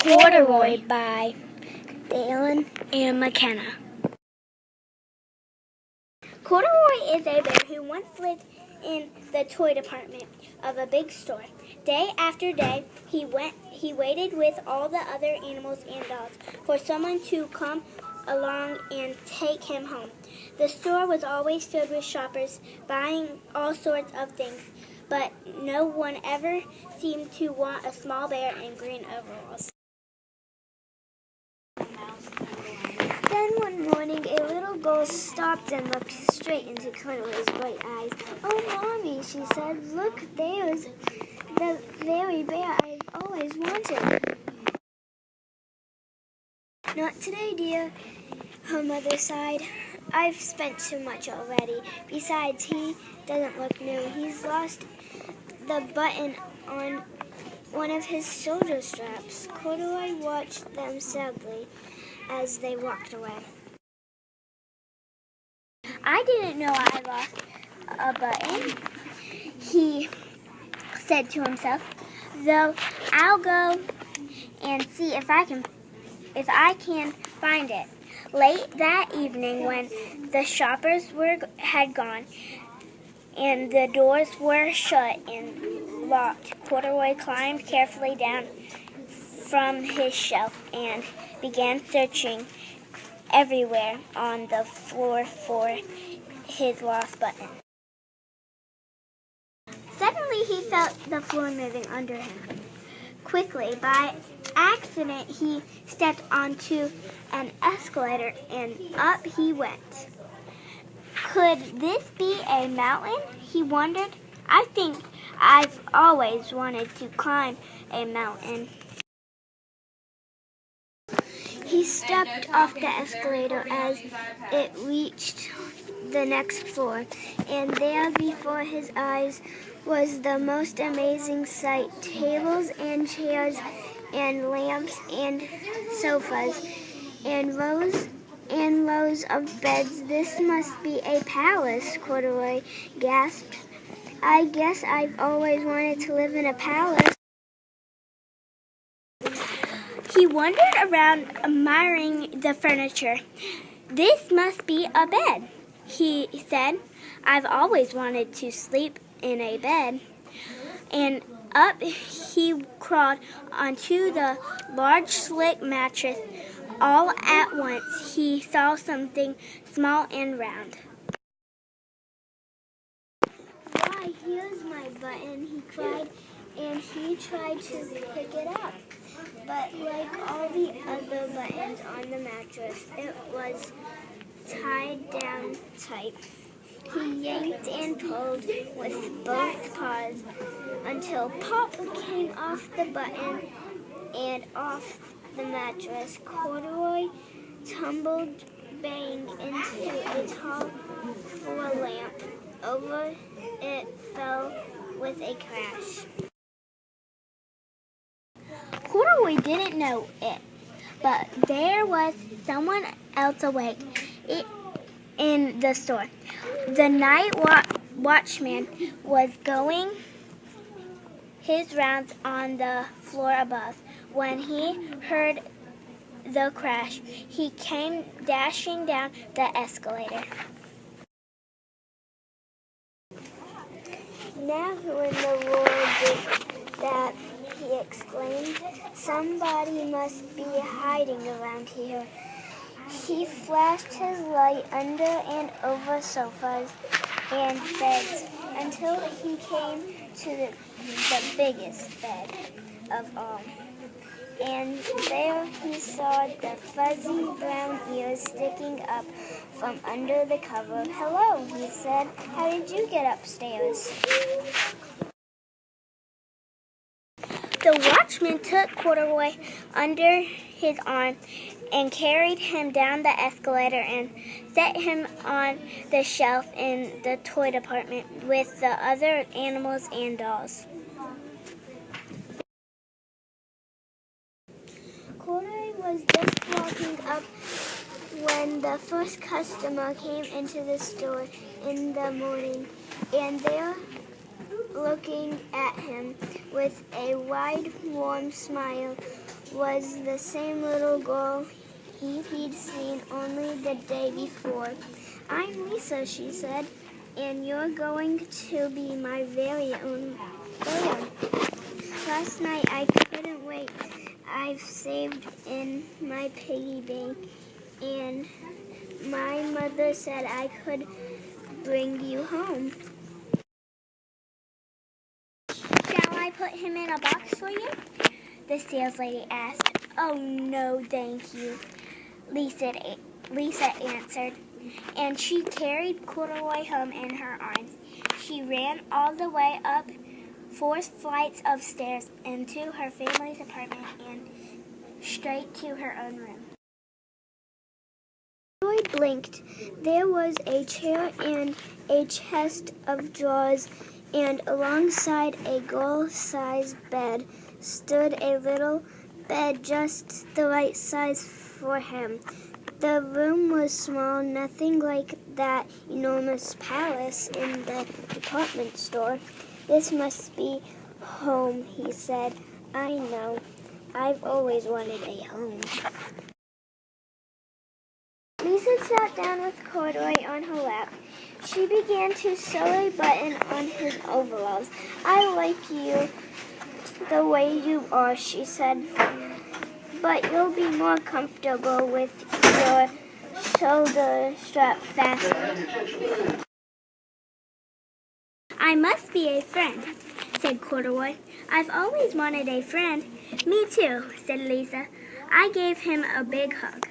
Corduroy by Dalen and McKenna. Corduroy is a bear who once lived in the toy department of a big store. Day after day, he waited with all the other animals and dogs for someone to come along and take him home. The store was always filled with shoppers buying all sorts of things, but no one ever seemed to want a small bear in green overalls. Then one morning, a little girl stopped and looked straight into Corduroy's bright eyes. "Oh, Mommy," she said, "look, there's the very bear I've always wanted." "Not today, dear," her mother sighed. "I've spent too much already. Besides, he doesn't look new. He's lost the button on one of his shoulder straps." Corduroy watched them sadly as they walked away. "I didn't know I lost a button," he said to himself, "though I'll go and see if I can find it." Late that evening, when the shoppers had gone and the doors were shut and locked, Corduroy climbed carefully down from his shelf and began searching everywhere on the floor for his lost button. Suddenly he felt the floor moving under him. Quickly, by accident, he stepped onto an escalator and up he went. Could this be a mountain? He wondered. "I think I've always wanted to climb a mountain." He stepped off the escalator as it reached the next floor, and there before his eyes was the most amazing sight: tables and chairs and lamps and sofas and rows of beds. "This must be a palace," Corduroy gasped. "I guess I've always wanted to live in a palace." He wandered around admiring the furniture. "This must be a bed," he said. "I've always wanted to sleep in a bed." And up he crawled onto the large slick mattress. All at once he saw something small and round. "Why, here's my button," he cried, and he tried to pick it up. But like all the other buttons on the mattress, it was tied down tight. He yanked and pulled with both paws until pop came off the button and off the mattress. Corduroy tumbled bang into a tall floor lamp. Over it fell with a crash. Corduroy didn't know it, but there was someone else awake in the store. The night watchman was going his rounds on the floor above. When he heard the crash, he came dashing down the escalator. "Now who in the world did that?" he exclaimed. "Somebody must be hiding around here." He flashed his light under and over sofas and beds until he came to the biggest bed of all. And there he saw the fuzzy brown ears sticking up from under the cover. "Hello," he said. "How did you get upstairs?" The watchman took Corduroy under his arm and carried him down the escalator and set him on the shelf in the toy department with the other animals and dolls. Corduroy was just walking up when the first customer came into the store in the morning, and there looking at him with a wide, warm smile was the same little girl he'd seen only the day before. "I'm Lisa," she said, "and you're going to be my very own bear. Last night I couldn't wait. I've saved in my piggy bank, and my mother said I could bring you home." Shall I put him in a box for you? The sales lady asked. "Oh, no, thank you," Lisa answered, and she carried Corduroy home in her arms. She ran all the way up 4 flights of stairs into her family's apartment and straight to her own room. Corduroy blinked. There was a chair and a chest of drawers, and alongside a girl-sized bed stood a little bed just the right size for him. The room was small, nothing like that enormous palace in the department store. "This must be home," he said. "I know. I've always wanted a home." Lisa sat down with Corduroy on her lap. She began to sew a button on his overalls. "I like you the way you are," she said, "but you'll be more comfortable with your shoulder strap fastened." "I must be a friend," said Corduroy. "I've always wanted a friend." "Me too," said Lisa. I gave him a big hug.